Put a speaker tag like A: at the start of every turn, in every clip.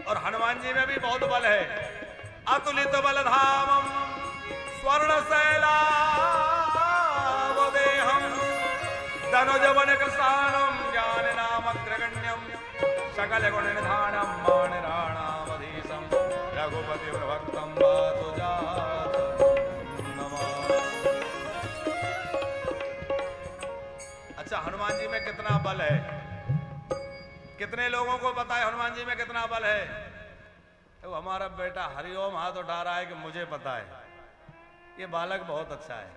A: और हनुमान जी में भी बहुत बल है। अतुलित बल धामम स्वर्ण शैलावदेहम धनुजवन कृष्णानम ज्ञान नाम अग्रगण्यम सकल गुण निधानम मानिराणामधीशम रघुपति प्रभक्तम वातु जातम् नमः। अच्छा, हनुमान जी में कितना बल है? कितने लोगों को पता है हनुमान जी में कितना बल है? तो हमारा बेटा हरिओम हाथ उठा रहा है कि मुझे पता है। ये बालक बहुत अच्छा है,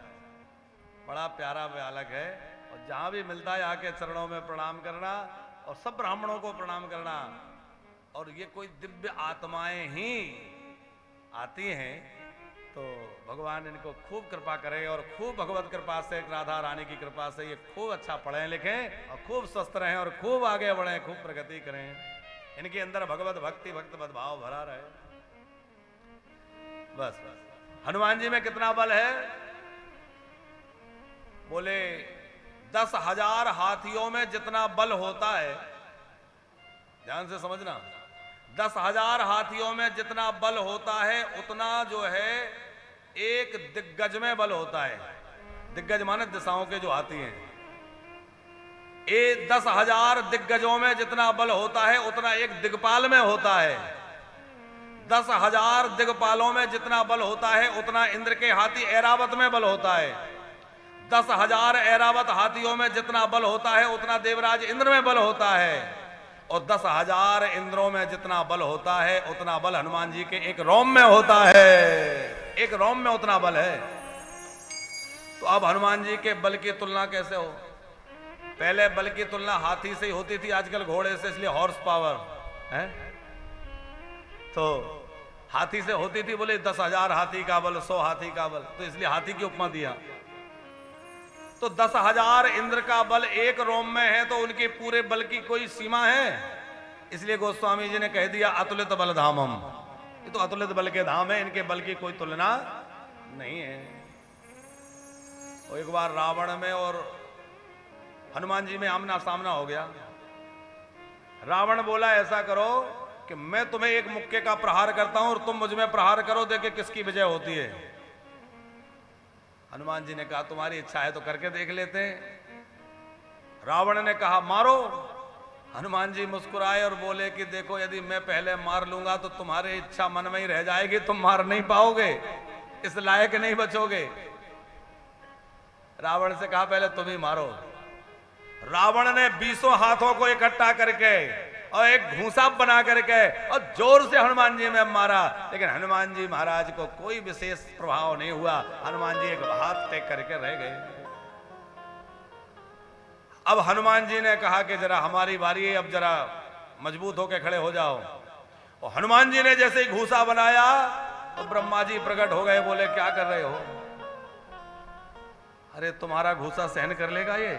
A: बड़ा प्यारा बालक है। और जहां भी मिलता है आके चरणों में प्रणाम करना और सब ब्राह्मणों को प्रणाम करना। और ये कोई दिव्य आत्माएं ही आती हैं, तो भगवान इनको खूब कृपा करे और खूब भगवत कृपा से, राधा रानी की कृपा से ये खूब अच्छा पढ़ें लिखें और खूब स्वस्थ रहें और खूब आगे बढ़ें, खूब प्रगति करें। इनके अंदर भगवत भक्ति भक्त भाव भरा रहे। बस हनुमान जी में कितना बल है? बोले 10,000 हाथियों में जितना बल होता है, ध्यान से समझना, 10,000 हाथियों में जितना बल होता है उतना जो है एक दिग्गज में बल होता है। दिग्गज माने दिशाओं के जो हाथी हैं। 10,000 दिग्गजों में जितना बल होता है उतना एक दिग्पाल में होता है। 10,000 दिग्पालों में जितना बल होता है उतना इंद्र के हाथी ऐरावत में बल होता है। 10,000 ऐरावत हाथियों में जितना बल होता है उतना देवराज इंद्र में बल होता है। और 10,000 इंद्रों में जितना बल होता है उतना बल हनुमान जी के एक रोम में होता है। एक रोम में उतना बल है। तो अब हनुमान जी के बल की तुलना कैसे हो? पहले बल की तुलना हाथी से ही होती थी, आजकल घोड़े से, इसलिए हॉर्स पावर है। तो हाथी से होती थी, बोले 10,000 हाथी का बल, 100 हाथी का बल, तो इसलिए हाथी की उपमा दिया। तो 10,000 इंद्र का बल एक रोम में है, तो उनके पूरे बल की कोई सीमा है? इसलिए गोस्वामी जी ने कह दिया अतुलित बल धामम। ये तो अतुलित बल के धाम है, इनके बल की कोई तुलना नहीं है। और एक बार रावण में और हनुमान जी में आमना सामना हो गया। रावण बोला ऐसा करो कि मैं तुम्हें एक मुक्के का प्रहार करता हूं और तुम मुझ में प्रहार करो, देखे किसकी विजय होती है। हनुमान जी ने कहा तुम्हारी इच्छा है तो करके देख लेते हैं। रावण ने कहा मारो। हनुमान जी मुस्कुराए और बोले कि देखो यदि मैं पहले मार लूंगा तो तुम्हारी इच्छा मन में ही रह जाएगी, तुम मार नहीं पाओगे, इस लायक नहीं बचोगे। रावण से कहा पहले तुम ही मारो। रावण ने 20 हाथों को इकट्ठा करके और एक घूंसा बना करके और जोर से हनुमान जी में मारा, लेकिन हनुमान जी महाराज को कोई विशेष प्रभाव नहीं हुआ। हनुमान जी एक हाथ टेक करके रह गए। अब हनुमान जी ने कहा कि जरा हमारी बारी है, अब जरा मजबूत होकर खड़े हो जाओ। और हनुमान जी ने जैसे ही घूंसा बनाया तो ब्रह्मा जी प्रकट हो गए, बोले क्या कर रहे हो? अरे तुम्हारा घूंसा सहन कर लेगा ये?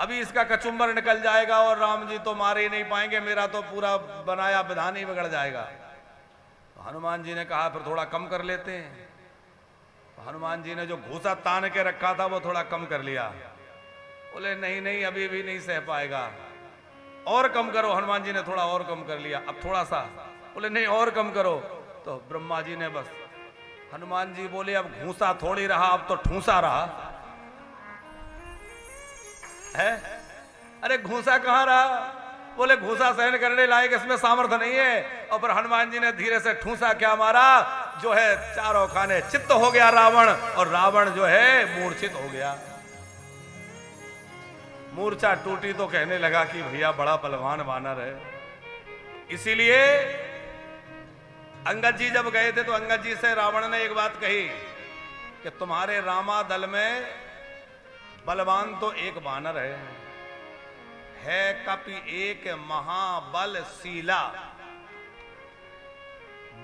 A: अभी इसका कचुम्बर निकल जाएगा और राम जी तो मार ही नहीं पाएंगे, मेरा तो पूरा बनाया विधान ही बिगड़ जाएगा। तो हनुमान जी ने कहा फिर थोड़ा कम कर लेते हैं। तो हनुमान जी ने जो घूंसा तान के रखा था वो थोड़ा कम कर लिया। बोले नहीं नहीं अभी भी नहीं सह पाएगा, और कम करो। हनुमान जी ने थोड़ा और कम कर लिया, अब थोड़ा सा। बोले नहीं और कम करो। तो ब्रह्मा जी ने बस। हनुमान जी बोले अब घूंसा थोड़ी रहा, अब तो ठूंसा रहा है। अरे घूंसा कहां रहा? बोले घूंसा सहन करने लायक इसमें सामर्थ्य नहीं है। और फिर हनुमान जी ने धीरे से ठूंसा क्या मारा, जो है चारों खाने चित्त हो गया रावण, और रावण जो है मूर्छित हो गया। मूर्छा टूटी तो कहने लगा कि भैया बड़ा बलवान वानर है। इसीलिए अंगद जी जब गए थे तो अंगद जी से रावण ने एक बात कही कि तुम्हारे रामा दल में बलवान तो एक वानर है कपि एक महाबलशीला।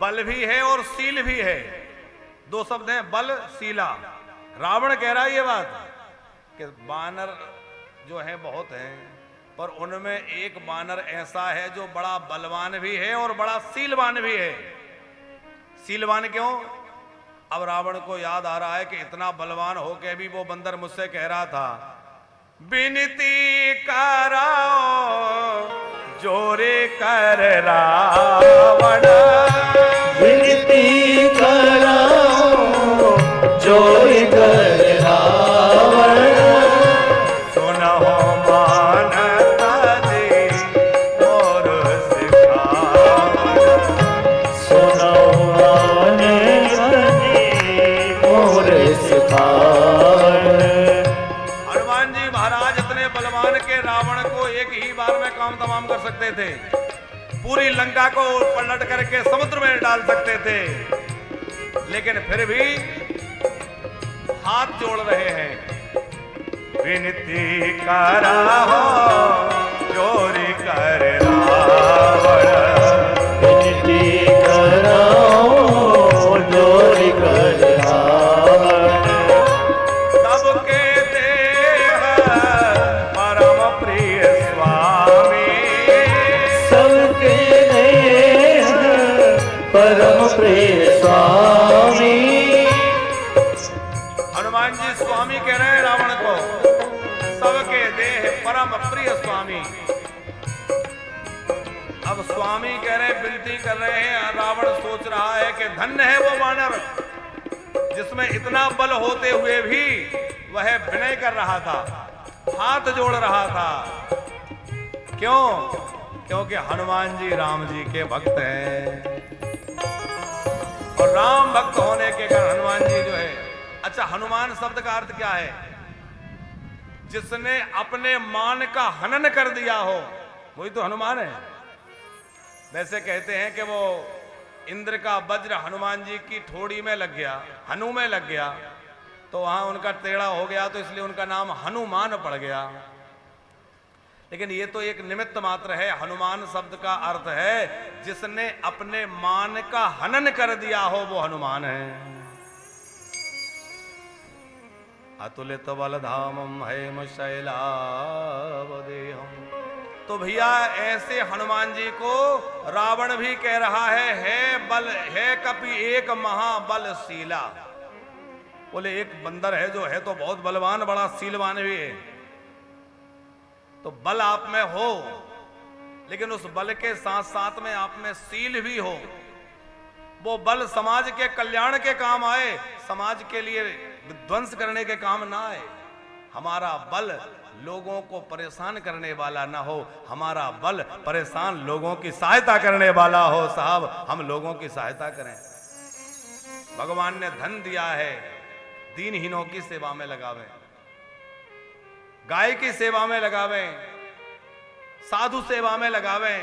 A: बल भी है और शील भी है, दो शब्द हैं, बल शीला। रावण कह रहा है ये बात कि वानर जो है बहुत हैं, पर उनमें एक वानर ऐसा है जो बड़ा बलवान भी है और बड़ा शीलवान भी है। शीलवान क्यों? अब रावण को याद आ रहा है कि इतना बलवान होके भी वो बंदर मुझसे कह रहा था विनती कराओ जोरे कर रावण,
B: विनती कराओ जोरी कर रावण,
A: सुनहो मानता दे मोर सिखावण,
B: सुनहो मानता दे मोर सिखावण।
A: हनुमान जी महाराज इतने बलवान के रावण को एक ही बार में काम तमाम कर सकते थे, पूरी लंका को पलट करके समुद्र में डाल सकते थे, लेकिन फिर भी हाथ जोड़ रहे हैं। विनती कराहो जोरी कर रावण,
B: विनती कराओ जोरी कर रावण,
A: सबके देह परम प्रिय स्वामी,
B: सबके देह परम प्रिय स्वामी।
A: हनुमान जी स्वामी कह रहे हैं रावण को, सबके देह परम प्रिय स्वामी। अब स्वामी कह रहे, विनती कर रहे हैं, रावण सोच रहा है कि धन्य है वो वानर जिसमें इतना बल होते हुए भी वह विनय कर रहा था, हाथ जोड़ रहा था। क्यों? क्योंकि हनुमान जी राम जी के भक्त हैं, और राम भक्त होने के कारण हनुमान जी जो है। अच्छा, हनुमान शब्द का अर्थ क्या है? जिसने अपने मान का हनन कर दिया हो, वही तो हनुमान है। वैसे कहते हैं कि वो इंद्र का वज्र हनुमान जी की ठोड़ी में लग गया, हनु में लग गया, तो वहां उनका टेढ़ा हो गया, तो इसलिए उनका नाम हनुमान पड़ गया। लेकिन ये तो एक निमित्त मात्र है। हनुमान शब्द का अर्थ है जिसने अपने मान का हनन कर दिया हो, वो हनुमान है। अतुलित बलधामम हेम शैलावदेहम। तो भैया ऐसे हनुमान जी को रावण भी कह रहा है बल है कपि एक महाबलशीला। बोले एक बंदर है जो है तो बहुत बलवान, बड़ा सीलवान भी है। तो बल आप में हो, लेकिन उस बल के साथ साथ में आप में सील भी हो। वो बल समाज के कल्याण के काम आए, समाज के लिए विध्वंस करने के काम ना आए। हमारा बल लोगों को परेशान करने वाला ना हो, हमारा बल परेशान लोगों की सहायता करने वाला हो। साहब, हम लोगों की सहायता करें। भगवान ने धन दिया है, दीनहीनों की सेवा में लगावें, गाय की सेवा में लगावें, साधु सेवा में लगावें,